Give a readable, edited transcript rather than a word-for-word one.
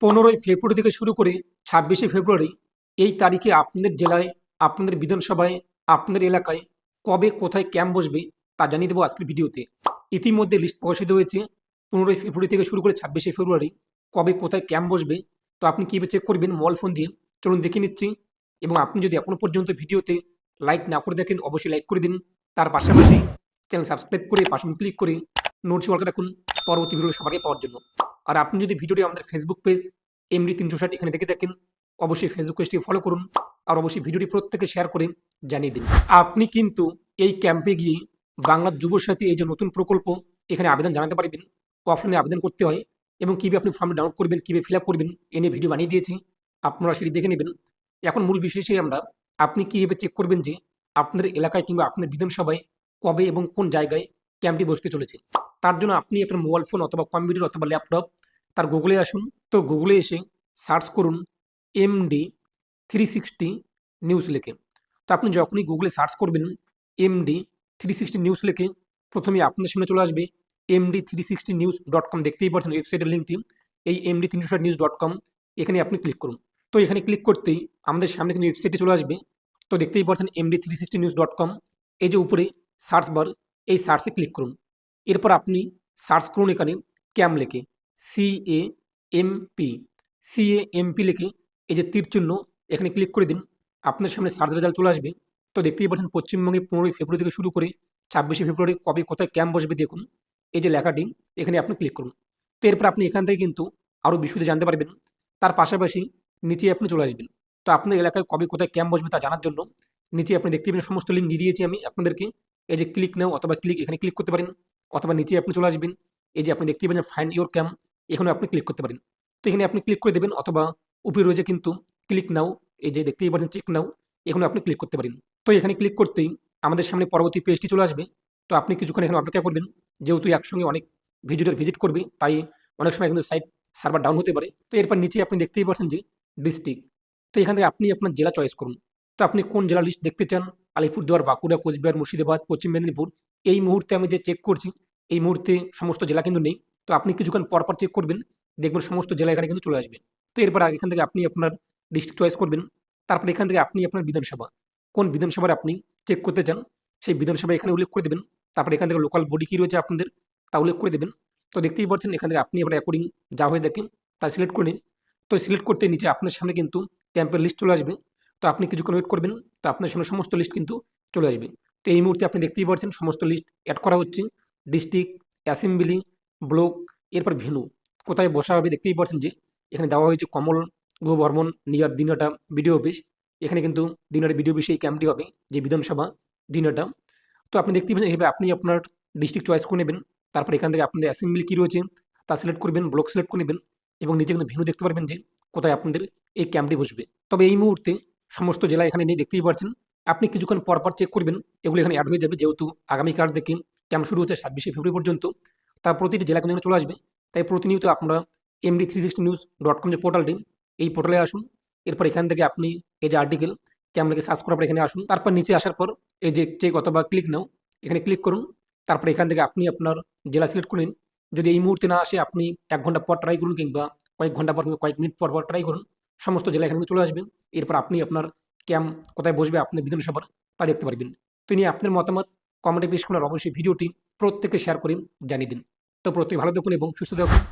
15ই ফেব্রুয়ারি থেকে শুরু করে 26শে ফেব্রুয়ারি এই তারিখে আপনাদের জেলায়, আপনাদের বিধানসভায়, আপনাদের এলাকায় কবে কোথায় ক্যাম্প বসবে তা জানিয়ে দেবো আজকের ভিডিওতে। ইতিমধ্যে লিস্ট প্রকাশিত হয়েছে 15ই ফেব্রুয়ারি থেকে শুরু করে 26শে ফেব্রুয়ারি কবে কোথায় ক্যাম্প বসবে। তো আপনি কীভাবে চেক করবেন মোবাইল ফোন দিয়ে, চলুন দেখে নিচ্ছি। এবং আপনি যদি এখনও পর্যন্ত ভিডিওতে লাইক না করে দেখেন অবশ্যই লাইক করে দিন। তার পাশাপাশি চ্যানেল সাবস্ক্রাইব করে পাশে ক্লিক করে নোটস ওয়ালকে রাখুন পরবর্তী ভিডিও সবার আগে পাওয়ার জন্য। আর আপনি যদি ভিডিওটি আমাদের ফেসবুক পেজ MD360 এখানে দেখে দেখেন অবশ্যই ফেসবুক পেজটি ফলো করুন আর অবশ্যই ভিডিওটি প্রত্যেকে শেয়ার করে জানিয়ে দিন। আপনি কিন্তু এই ক্যাম্পে গিয়ে বাংলার যুবসাথী এই যে নতুন প্রকল্প এখানে আবেদন জানাতে পারবেন। অফলাইনে আবেদন করতে হয় এবং কীভাবে আপনি ফর্মটি ডাউনলোড করবেন, কীভাবে ফিল আপ করবেন এ নিয়ে ভিডিও বানিয়ে দিয়েছি, আপনারা সেটি দেখে নেবেন। এখন মূল বিষয়ে আমরা আপনি কীভাবে চেক করবেন যে আপনাদের এলাকায় কিংবা আপনার বিধানসভায় কবে এবং কোন জায়গায় ক্যাম্পটি বসতে চলেছে। তার জন্য আপনি আপনার মোবাইল ফোন অথবা কম্পিউটার অথবা ল্যাপটপ তার গুগলে আসুন। তো গুগলে এসে সার্চ করুন MD360 নিউজ লিখে। তো আপনি যখনই গুগলে সার্চ করবেন MD360 নিউজ লিখে প্রথমে আপনাদের সামনে চলে আসবে MD360news.com, দেখতেই পাচ্ছেন ওয়েবসাইটের লিঙ্কটি। এই MD360news.com এখানে আপনি ক্লিক করুন। তো এখানে ক্লিক করতেই আমাদের সামনে কিন্তু ওয়েবসাইটে চলে আসবে। তো দেখতেই পাচ্ছেন MD360news.com, এই যে উপরে সার্চ বার, এই সার্চে ক্লিক করুন। এরপর আপনি সার্চ করুন এখানে ক্যাম্প লিখে CAMP লিখে এই যে তীর চিহ্ন এখানে ক্লিক করে দিন। আপনার সামনে সার্চ রেজাল্ট চলে আসবে। তো দেখতেই পাচ্ছেন পশ্চিমবঙ্গে 15ই ফেব্রুয়ারি থেকে শুরু করে 26শে ফেব্রুয়ারি কবে কোথায় ক্যাম্প বসবে দেখুন এই যে লেখাটি, এখানে আপনি ক্লিক করুন। তো এরপর আপনি এখান থেকে কিন্তু আরও বিশদে জানতে পারবেন। তার পাশাপাশি নিচে আপনি চলে আসবেন। তো আপনার এলাকায় কবে কোথায় ক্যাম্প বসবে তা জানার জন্য নিচে আপনি দেখতে পাবেন সমস্ত লিঙ্ক দিয়ে দিয়েছি আমি আপনাদেরকে। এই যে ক্লিক নাও অথবা ক্লিক, এখানে ক্লিক করতে পারেন, অথবা নিচে আপনি চলে আসবেন। এই যে আপনি দেখতে পাবেন ফাইন্ড ইউর ক্যাম্প, এখানে আপনি ক্লিক করতে পারেন। তো এখানে আপনি ক্লিক করে দেবেন, অথবা উপরে রয়েছে কিন্তু ক্লিক নাও, এই যে দেখতেই পাচ্ছেন চেক নাও, এখানে আপনি ক্লিক করতে পারেন। তো এখানে ক্লিক করতেই আমাদের সামনে পরবর্তী পেজটি চলে আসবে। তো আপনি কিছুক্ষণ এখানে অপেক্ষা করবেন, যেহেতু একসঙ্গে অনেক ভিজিটর ভিজিট করবে তাই অনেক সময় কিন্তু সাইট সার্ভার ডাউন হতে পারে। তো এরপর নিচে আপনি দেখতেই পাচ্ছেন যে ডিস্ট্রিক্ট। তো এখান থেকে আপনি আপনার জেলা চয়েস করুন। তো আপনি কোন জেলা লিস্ট দেখতে চান, আলিপুরদুয়ার, বাঁকুড়া, কোচবিহার, মুর্শিদাবাদ, পশ্চিম মেদিনীপুর। এই মুহূর্তে আমি যে চেক করছি এই মুহূর্তে সমস্ত জেলা কিন্তু নেই। তো আপনি কিছুক্ষণ পরপর চেক করবেন, দেখবেন সমস্ত জেলা এখানে কিন্তু চলে আসবে। তো এরপর এখান থেকে আপনি আপনার ডিস্ট্রিক্ট চয়েস করবেন। তারপর এখান থেকে আপনি আপনার বিধানসভা, কোন বিধানসভার আপনি চেক করতে চান সেই বিধানসভা এখানে উল্লেখ করে দেবেন। তারপর এখান থেকে লোকাল বডি কী রয়েছে আপনাদের তা উল্লেখ করে দেবেন। তো দেখতেই পাচ্ছেন এখান থেকে আপনি আবার অ্যাকর্ডিং যা হয়ে দেখেন তা সিলেক্ট করে নিন। তো সিলেক্ট করতে নিচে আপনার সামনে কিন্তু ক্যাম্পের লিস্ট চলে আসবে। তো আপনি কিছুক্ষণ ওয়েট করবেন, তো আপনার সামনে সমস্ত লিস্ট কিন্তু চলে আসবে। তো এই মুহূর্তে আপনি দেখতেই পাচ্ছেন সমস্ত লিস্ট অ্যাড করা হচ্ছে, ডিস্ট্রিক্ট, অ্যাসেম্বলি, ব্লক, এরপর ভেন্যু কোথায় বসা হবে দেখতেই পাচ্ছেন যে এখানে দেওয়া হয়েছে কমল গ্রুপ হরমোন নিয়ার দিনাটা বিডিও অফিস। এখানে কিন্তু দিনাটা বিডিও অফিসে এই ক্যাম্পটি হবে, যে বিধানসভা দিনাটা। তো আপনি দেখতেই পাচ্ছেন এইভাবে আপনি আপনার ডিস্ট্রিক্ট চয়েস করে নেবেন। তারপর এখান থেকে আপনাদের অ্যাসেম্বলি কী রয়েছে তা সিলেক্ট করবেন, ব্লক সিলেক্ট করে নেবেন, এবং নিচে কিন্তু ভেন্যু দেখতে পারবেন যে কোথায় আপনাদের এই ক্যাম্পটি বসবে। তবে এই মুহূর্তে সমস্ত জেলা এখানে নেই, দেখতেই পাচ্ছেন। আপনি কিছুক্ষণ পরপর চেক করবেন, এগুলো এখানে অ্যাড হয়ে যাবে, যেহেতু আগামীকাল থেকে ক্যাম্প শুরু হচ্ছে 26শে ফেব্রুয়ারি পর্যন্ত। তার প্রতিটি জেলা কিন্তু চলে আসবে। তাই প্রতিনিয়ত আপনারা MD360news.com যে পোর্টালটি, এই পোর্টালে আসুন। এরপর এখান থেকে আপনি এই যে আর্টিকেল ক্যাম্প লিখে সার্চ করার পর এখানে আসুন। তারপর নিচে আসার পর এই যে চেক অথবা ক্লিক নাও, এখানে ক্লিক করুন। তারপরে এখান থেকে আপনি আপনার জেলা সিলেক্ট করে নিন। যদি এই মুহূর্তে না আসে আপনি 1 ঘন্টা পর ট্রাই করুন, কিংবা কয়েক ঘন্টা পর, কিংবা কয়েক মিনিট পর পর ট্রাই করুন। সমস্ত জেলা এখানে চলে আসবেন। এরপর আপনি আপনার ক্যাম্প কোথায় বসবে আপনার বিধানসভার তা দেখতে পারবেন। তো নিয়ে আপনার মতামত কমেন্টে পেশ করার অবশ্যই ভিডিওটি প্রত্যেকে শেয়ার করে জানিয়ে দিন। তো প্রত্যেকে ভালো থাকুন এবং সুস্থ থাকুন।